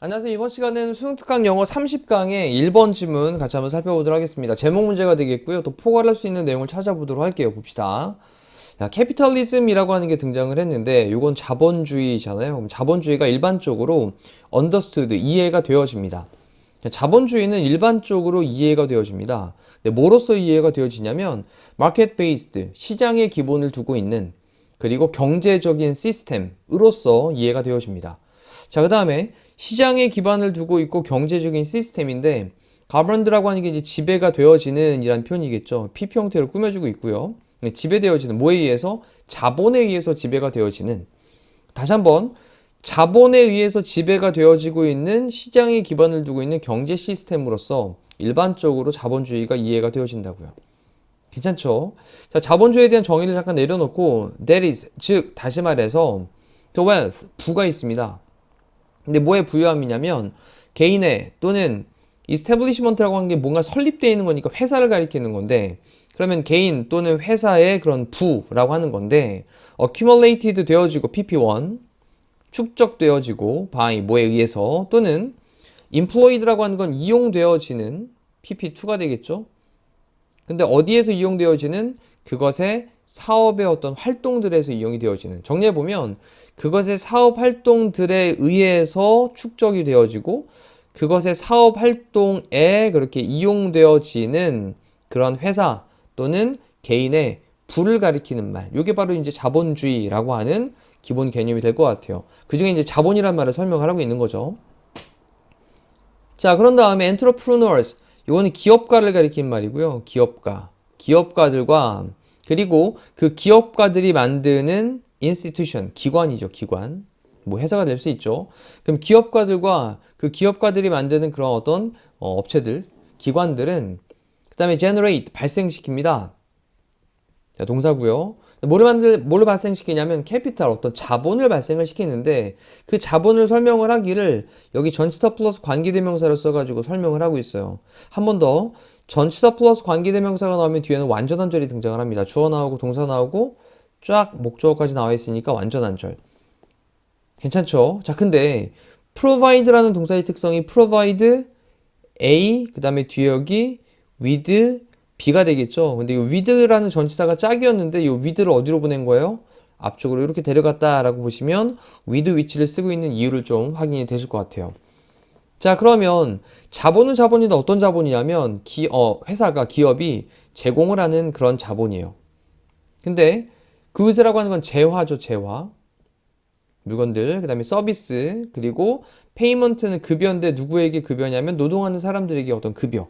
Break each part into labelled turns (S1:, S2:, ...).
S1: 안녕하세요. 이번 시간에는 수능특강 영어 30강의 1번 지문 같이 한번 살펴보도록 하겠습니다. 제목 문제가 되겠고요. 또 포괄할 수 있는 내용을 찾아보도록 할게요. 봅시다. 캐피털리즘이라고 하는 게 등장을 했는데 이건 자본주의잖아요. 그럼 자본주의가 일반적으로 understood, 이해가 되어집니다. 자본주의는 일반적으로 이해가 되어집니다. 근데 뭐로서 이해가 되어지냐면 market based, 시장의 기본을 두고 있는, 그리고 경제적인 시스템으로서 이해가 되어집니다. 자, 그 다음에 시장의 기반을 두고 있고 경제적인 시스템인데 governed라고 하는 게 이제 지배가 되어지는 이란 표현이겠죠. PP 형태로 꾸며주고 있고요. 지배되어지는, 뭐에 의해서? 자본에 의해서 지배가 되어지는. 다시 한번, 자본에 의해서 지배가 되어지고 있는 시장의 기반을 두고 있는 경제 시스템으로서 일반적으로 자본주의가 이해가 되어진다고요. 괜찮죠? 자, 자본주의에 대한 정의를 잠깐 내려놓고 that is, 즉 다시 말해서 the wealth, 부가 있습니다. 근데 뭐에 부유함이냐면 개인의 또는 이스태블리시먼트라고 하는 게 뭔가 설립되어 있는 거니까 회사를 가리키는 건데, 그러면 개인 또는 회사의 그런 부라고 하는 건데 accumulated 되어지고 PP1 축적되어지고 by 뭐에 의해서, 또는 employed라고 하는 건 이용되어지는 PP2가 되겠죠. 근데 어디에서 이용되어지는? 그것의 사업의 어떤 활동들에서 이용이 되어지는. 정리해보면 그것의 사업 활동들에 의해서 축적이 되어지고 그것의 사업 활동에 그렇게 이용되어지는 그런 회사 또는 개인의 부를 가리키는 말. 이게 바로 이제 자본주의라고 하는 기본 개념이 될 것 같아요. 그 중에 이제 자본이란 말을 설명을 하고 있는 거죠. 자, 그런 다음에 entrepreneurs. 이거는 기업가를 가리키는 말이고요. 기업가들과 그리고 그 기업가들이 만드는 institution, 기관이죠, 기관. 뭐 회사가 될 수 있죠. 그럼 기업가들과 그 기업가들이 만드는 그런 어떤 업체들, 기관들은 그 다음에 generate, 발생시킵니다. 자, 동사고요. 뭐를 발생시키냐면 capital, 어떤 자본을 발생을 시키는데 그 자본을 설명을 하기를 여기 전치사 플러스 관계대명사를 써가지고 설명을 하고 있어요. 한 번 더, 전치사 플러스 관계대명사가 나오면 뒤에는 완전한절이 등장을 합니다. 주어 나오고 동사 나오고 쫙 목적어까지 나와 있으니까 완전한절. 괜찮죠? 자, 근데 provide라는 동사의 특성이 provide A, 그 다음에 뒤에 여기 with B가 되겠죠. 근데 이 with라는 전치사가 짝이었는데 이 with를 어디로 보낸 거예요? 앞쪽으로 이렇게 데려갔다라고 보시면 with which를 쓰고 있는 이유를 좀 확인이 되실 것 같아요. 자, 그러면 자본은 자본인데 어떤 자본이냐면 회사가, 기업이 제공을 하는 그런 자본이에요. 근데 그것이라고 하는 건 재화죠, 재화. 물건들, 그 다음에 서비스, 그리고 페이먼트는 급여인데 누구에게 급여냐면 노동하는 사람들에게 어떤 급여.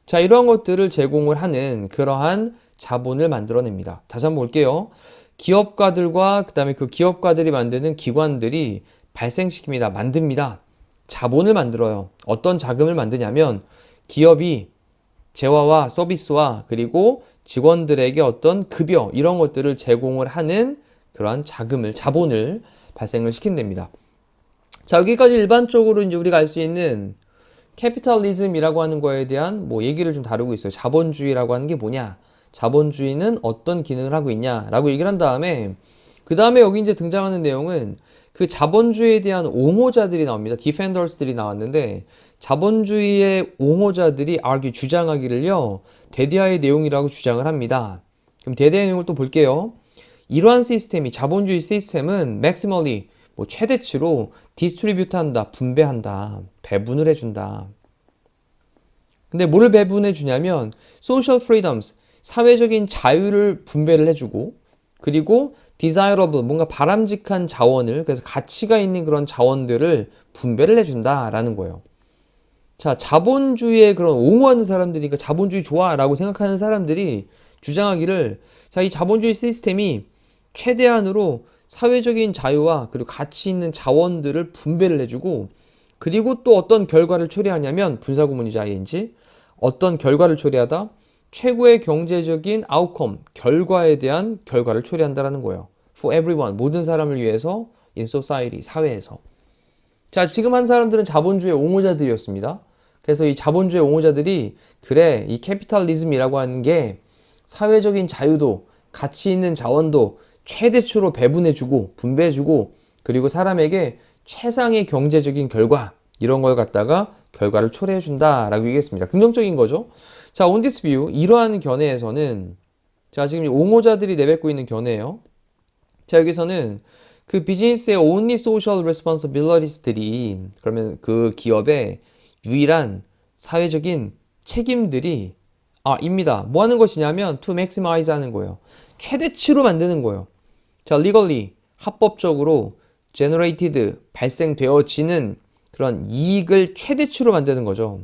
S1: 자, 이러한 것들을 제공을 하는 그러한 자본을 만들어냅니다. 다시 한번 볼게요. 기업가들과 그 다음에 그 기업가들이 만드는 기관들이 발생시킵니다. 만듭니다. 자본을 만들어요. 어떤 자금을 만드냐면 기업이 재화와 서비스와 그리고 직원들에게 어떤 급여, 이런 것들을 제공을 하는 그러한 자본을 발생을 시킨답니다. 자, 여기까지 일반적으로 이제 우리가 알 수 있는 캐피탈리즘이라고 하는 거에 대한 뭐 얘기를 좀 다루고 있어요. 자본주의라고 하는 게 뭐냐? 자본주의는 어떤 기능을 하고 있냐라고 얘기를 한 다음에 그 다음에 여기 이제 등장하는 내용은 그 자본주의에 대한 옹호자들이 나옵니다. 디펜더스들이 나왔는데 자본주의의 옹호자들이 주장하기를요. 대대하의 내용이라고 주장을 합니다. 그럼 대대의 내용을 또 볼게요. 이러한 시스템이, 자본주의 시스템은 maximally, 뭐 최대치로 디스트리뷰트 한다, 분배한다, 배분을 해준다. 근데 뭐를 배분해 주냐면 social freedoms, 사회적인 자유를 분배를 해주고, 그리고 desirable, 뭔가 바람직한 자원을, 그래서 가치가 있는 그런 자원들을 분배를 해준다라는 거예요. 자, 자본주의에 그런 옹호하는 사람들이니까 자본주의 좋아라고 생각하는 사람들이 주장하기를, 자, 이 자본주의 시스템이 최대한으로 사회적인 자유와 그리고 가치 있는 자원들을 분배를 해주고, 그리고 또 어떤 결과를 초래하냐면 분사구문이죠, ing. 어떤 결과를 초래하다? 최고의 경제적인 아웃컴, 결과에 대한 결과를 초래한다라는 거예요. For everyone, 모든 사람을 위해서 in society, 사회에서. 자, 지금 한 사람들은 자본주의 옹호자들이었습니다. 그래서 이 자본주의 옹호자들이 그래, 이 캐피탈리즘이라고 하는 게 사회적인 자유도, 가치 있는 자원도 최대치로 배분해주고, 분배해주고, 그리고 사람에게 최상의 경제적인 결과, 이런 걸 갖다가 결과를 초래해준다라고 얘기했습니다. 긍정적인 거죠. 자, on this view, 이러한 견해에서는, 자, 지금 이 옹호자들이 내뱉고 있는 견해예요. 자, 여기서는 그 비즈니스의 only social responsibilities들이, 그러면 그 기업의 유일한 사회적인 책임들이 입니다. 뭐 하는 것이냐면 to maximize 하는 거예요. 최대치로 만드는 거예요. 자, legally 합법적으로 generated 발생되어지는 그런 이익을 최대치로 만드는 거죠.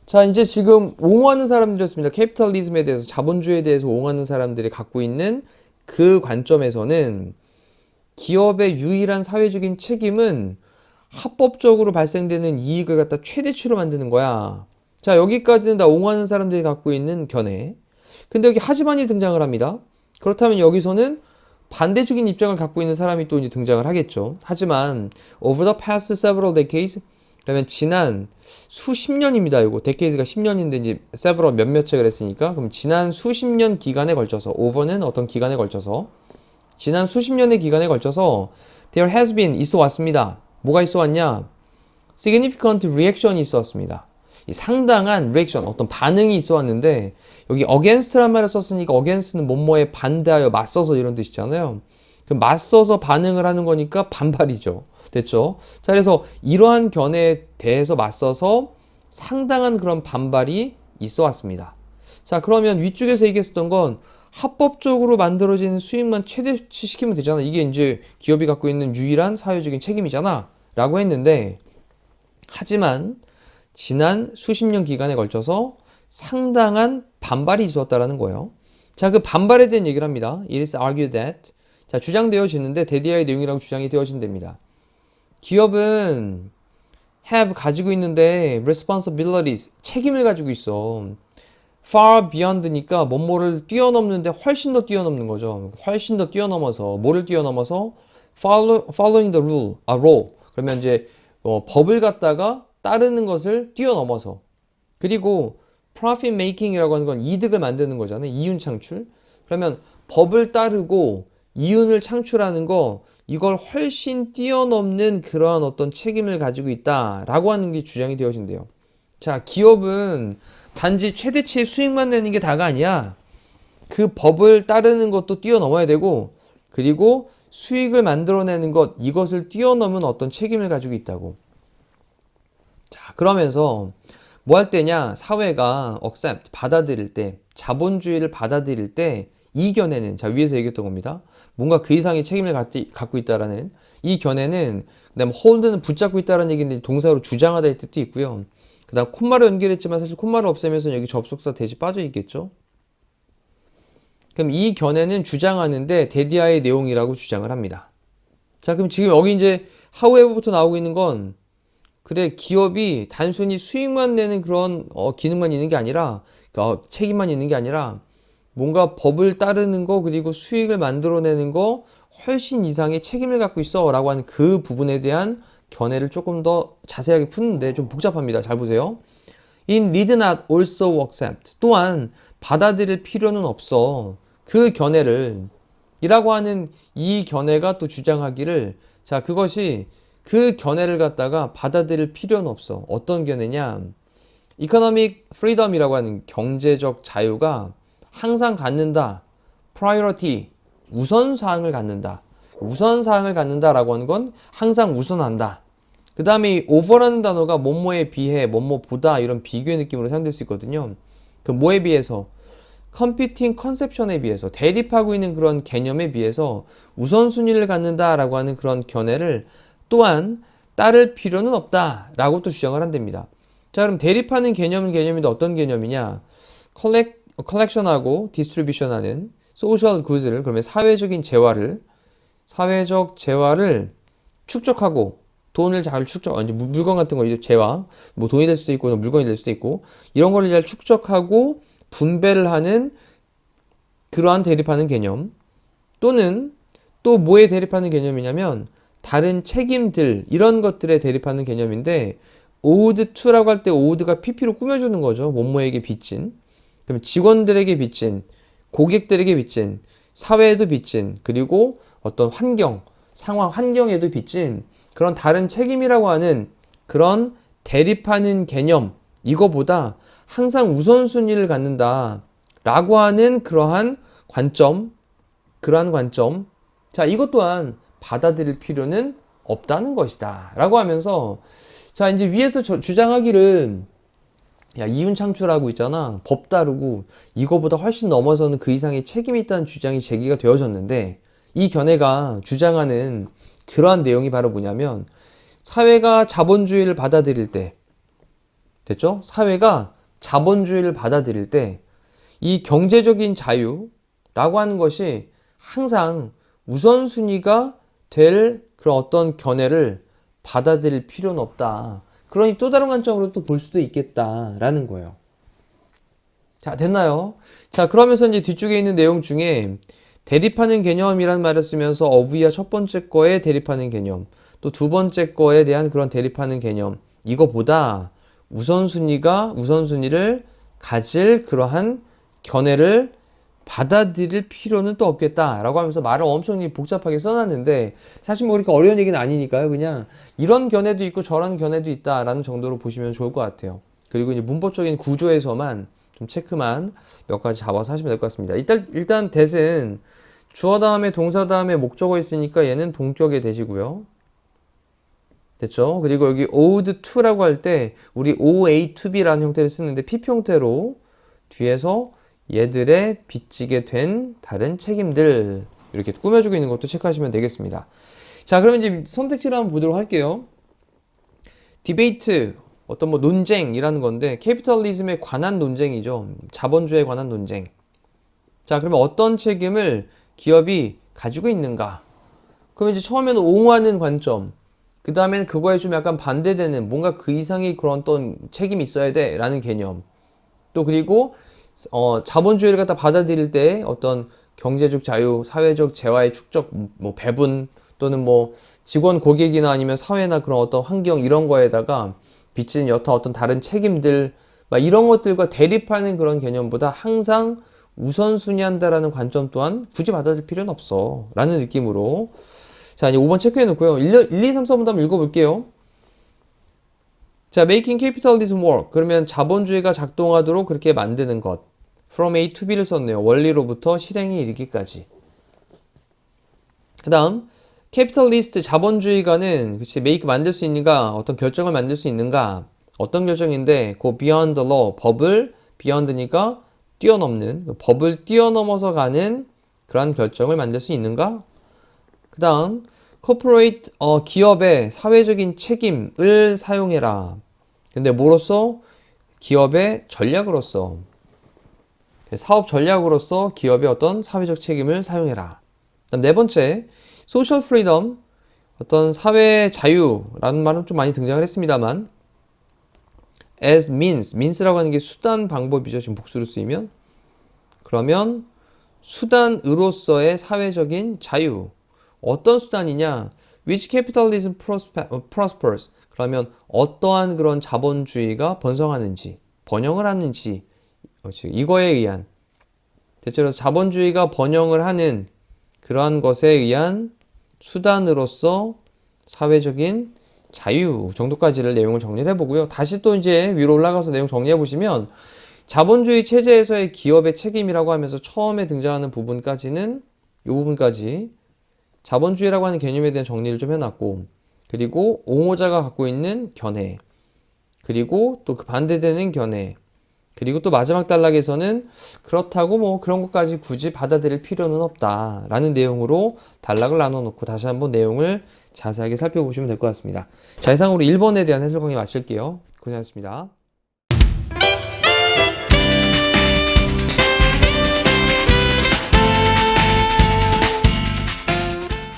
S1: 자, 이제 지금 옹호하는 사람들이었습니다. 캐피탈리즘에 대해서, 자본주의에 대해서 옹호하는 사람들이 갖고 있는 그 관점에서는 기업의 유일한 사회적인 책임은 합법적으로 발생되는 이익을 갖다 최대치로 만드는 거야. 자, 여기까지는 다 옹호하는 사람들이 갖고 있는 견해. 근데 여기 하지만이 등장을 합니다. 그렇다면 여기서는 반대적인 입장을 갖고 있는 사람이 또 이제 등장을 하겠죠. 하지만 over the past several decades, 그러면 지난 수십 년입니다. 이거 decades가 10년인데 이제 several 몇몇에 그랬으니까, 그럼 지난 수십 년 기간에 걸쳐서, over는 어떤 기간에 걸쳐서, 지난 수십 년의 기간에 걸쳐서 there has been 있어 왔습니다. 뭐가 있어 왔냐? significant reaction이 있어 왔습니다. 상당한 reaction, 어떤 반응이 있어 왔는데, 여기 against란 말을 썼으니까 against는 뭐뭐에 반대하여, 맞서서 이런 뜻이잖아요. 그럼 맞서서 반응을 하는 거니까 반발이죠. 됐죠? 자, 그래서 이러한 견해에 대해서 맞서서 상당한 그런 반발이 있어 왔습니다. 자, 그러면 위쪽에서 얘기했었던 건 합법적으로 만들어진 수익만 최대치 시키면 되잖아. 이게 이제 기업이 갖고 있는 유일한 사회적인 책임이잖아. 라고 했는데, 하지만 지난 수십 년 기간에 걸쳐서 상당한 반발이 있었다라는 거예요. 자, 그 반발에 대한 얘기를 합니다. It is argued that, 자, 주장되어지는데 대디아의 내용이라고 주장이 되어진답니다. 기업은 have 가지고 있는데 responsibilities, 책임을 가지고 있어. far beyond니까 뭐뭐를 뛰어넘는데 훨씬 더 뛰어넘는 거죠. 훨씬 더 뛰어넘어서, 뭐를 뛰어넘어서 following the rule. 그러면 이제 법을 갖다가 따르는 것을 뛰어넘어서, 그리고 profit making이라고 하는 건 이득을 만드는 거잖아요. 이윤 창출. 그러면 법을 따르고 이윤을 창출하는 거, 이걸 훨씬 뛰어넘는 그러한 어떤 책임을 가지고 있다라고 하는 게 주장이 되어진대요. 자, 기업은 단지 최대치의 수익만 내는 게 다가 아니야. 그 법을 따르는 것도 뛰어넘어야 되고, 그리고 수익을 만들어내는 것, 이것을 뛰어넘은 어떤 책임을 가지고 있다고. 자, 그러면서 뭐 할 때냐? 사회가 accept, 받아들일 때, 자본주의를 받아들일 때, 이 견해는, 자, 위에서 얘기했던 겁니다. 뭔가 그 이상의 책임을 갖고 있다라는 이 견해는, 그 다음 hold는 붙잡고 있다라는 얘기인데 동사로 주장하다의 뜻도 있고요. 그 다음 콤마로 연결했지만 사실 콤마를 없애면서 여기 접속사 대시 빠져 있겠죠. 그럼 이 견해는 주장하는데 대디아의 내용이라고 주장을 합니다. 자, 그럼 지금 여기 이제 however부터 나오고 있는 건, 그래, 기업이 단순히 수익만 내는 그런 기능만 있는 게 아니라, 책임만 있는 게 아니라 뭔가 법을 따르는 거, 그리고 수익을 만들어내는 거 훨씬 이상의 책임을 갖고 있어 라고 하는 그 부분에 대한 견해를 조금 더 자세하게 푸는데 좀 복잡합니다. 잘 보세요. In need not also accept, 또한 받아들일 필요는 없어. 그 견해를, 이라고 하는 이 견해가 또 주장하기를, 자, 그것이 그 견해를 갖다가 받아들일 필요는 없어. 어떤 견해냐? Economic freedom이라고 하는 경제적 자유가 항상 갖는다. Priority, 우선사항을 갖는다. 우선사항을 갖는다라고 하는 건 항상 우선한다. 그 다음에 over라는 단어가 뭐뭐에 비해, 뭐뭐보다 이런 비교의 느낌으로 사용될 수 있거든요. 그 뭐에 비해서? competing conception에 비해서, 대립하고 있는 그런 개념에 비해서 우선순위를 갖는다라고 하는 그런 견해를 또한 따를 필요는 없다라고 또 주장을 한답니다. 자, 그럼 대립하는 개념은 개념인데 어떤 개념이냐? 컬렉션하고 디스트리뷰션하는 소셜 굿을, 그러면 사회적 재화를 축적하고, 돈을 잘 이제 물건 같은 거, 이제 재화, 뭐 돈이 될 수도 있고 물건이 될 수도 있고, 이런 거를 잘 축적하고 분배를 하는 그러한 대립하는 개념, 또는 또 뭐에 대립하는 개념이냐면 다른 책임들, 이런 것들에 대립하는 개념인데, owed to라고 할 때 owed가 pp로 꾸며주는 거죠. 뭐뭐에게 빚진. 그러면 직원들에게 빚진, 고객들에게 빚진, 사회에도 빚진, 그리고 어떤 환경, 상황, 환경에도 빚진 그런 다른 책임이라고 하는 그런 대립하는 개념, 이거보다 항상 우선순위를 갖는다 라고 하는 그러한 관점, 그러한 관점. 자, 이것 또한 받아들일 필요는 없다는 것이다 라고 하면서, 자, 이제 위에서 주장하기를, 야, 이윤 창출하고 있잖아. 법 다루고 이거보다 훨씬 넘어서는 그 이상의 책임이 있다는 주장이 제기가 되어졌는데, 이 견해가 주장하는 그러한 내용이 바로 뭐냐면, 사회가 자본주의를 받아들일 때, 됐죠? 사회가 자본주의를 받아들일 때 이 경제적인 자유라고 하는 것이 항상 우선순위가 될 그런 어떤 견해를 받아들일 필요는 없다. 그러니 또 다른 관점으로 또 볼 수도 있겠다라는 거예요. 자, 됐나요? 자, 그러면서 이제 뒤쪽에 있는 내용 중에 대립하는 개념이라는 말을 쓰면서 어부이와 첫 번째 거에 대립하는 개념, 또 두 번째 거에 대한 그런 대립하는 개념, 이거보다 우선순위를 가질 그러한 견해를 받아들일 필요는 또 없겠다라고 하면서 말을 엄청 복잡하게 써놨는데, 사실 뭐 그렇게 어려운 얘기는 아니니까요. 그냥 이런 견해도 있고 저런 견해도 있다라는 정도로 보시면 좋을 것 같아요. 그리고 이제 문법적인 구조에서만 좀 체크만 몇 가지 잡아서 하시면 될 것 같습니다. 일단 that은 주어 다음에 동사 다음에 목적어 있으니까 얘는 동격의 that이고요. 됐죠? 그리고 여기 owed to라고 할 때 우리 oa to be라는 형태를 쓰는데 PP 형태로 뒤에서 얘들의 빚지게 된 다른 책임들 이렇게 꾸며주고 있는 것도 체크하시면 되겠습니다. 자, 그러면 이제 선택지를 한번 보도록 할게요. 디베이트, 어떤 뭐 논쟁이라는 건데 캐피털리즘에 관한 논쟁이죠. 자본주의에 관한 논쟁. 자, 그러면 어떤 책임을 기업이 가지고 있는가? 그러면 이제 처음에는 옹호하는 관점, 그 다음에는 그거에 좀 약간 반대되는 뭔가 그 이상의 그런 어떤 책임이 있어야 돼 라는 개념. 또 그리고 자본주의를 갖다 받아들일 때 어떤 경제적 자유, 사회적 재화의 축적, 뭐 배분 또는 뭐 직원 고객이나 아니면 사회나 그런 어떤 환경 이런 거에다가 빚진 여타 어떤 다른 책임들 막 이런 것들과 대립하는 그런 개념보다 항상 우선순위한다라는 관점 또한 굳이 받아들일 필요는 없어 라는 느낌으로. 자, 이제 5번 체크해 놓고요. 1, 2, 3, 4번 한번 읽어볼게요. 자, making capitalism work. 그러면 자본주의가 작동하도록 그렇게 만드는 것. from A to B를 썼네요. 원리로부터 실행에 이르기까지. 그 다음, capitalist 자본주의가는 그치, make 만들 수 있는가? 어떤 결정을 만들 수 있는가? 어떤 결정인데, go beyond the law. 법을 beyond니까 뛰어넘는, 법을 뛰어넘어서 가는 그러한 결정을 만들 수 있는가? 그 다음, corporate, 기업의 사회적인 책임을 사용해라. 근데 뭐로써? 기업의 전략으로서. 사업 전략으로서 기업의 어떤 사회적 책임을 사용해라. 그다음 네 번째, social freedom. 어떤 사회 자유라는 말은 좀 많이 등장을 했습니다만, as means라고 하는 게 수단 방법이죠. 지금 복수로 쓰이면. 그러면 수단으로서의 사회적인 자유. 어떤 수단이냐? which capitalism prospers. 그러면 어떠한 그런 자본주의가 번성하는지, 번영을 하는지, 이거에 의한, 대체로 자본주의가 번영을 하는 그러한 것에 의한 수단으로서 사회적인 자유 정도까지를 내용을 정리를 해보고요. 다시 또 이제 위로 올라가서 내용 정리해 보시면 자본주의 체제에서의 기업의 책임이라고 하면서 처음에 등장하는 부분까지는 이 부분까지 자본주의라고 하는 개념에 대한 정리를 좀 해놨고, 그리고 옹호자가 갖고 있는 견해, 그리고 또 그 반대되는 견해, 그리고 또 마지막 단락에서는 그렇다고 뭐 그런 것까지 굳이 받아들일 필요는 없다라는 내용으로 단락을 나눠놓고 다시 한번 내용을 자세하게 살펴보시면 될 것 같습니다. 자, 이상으로 1번에 대한 해설 강의 마칠게요. 고생하셨습니다.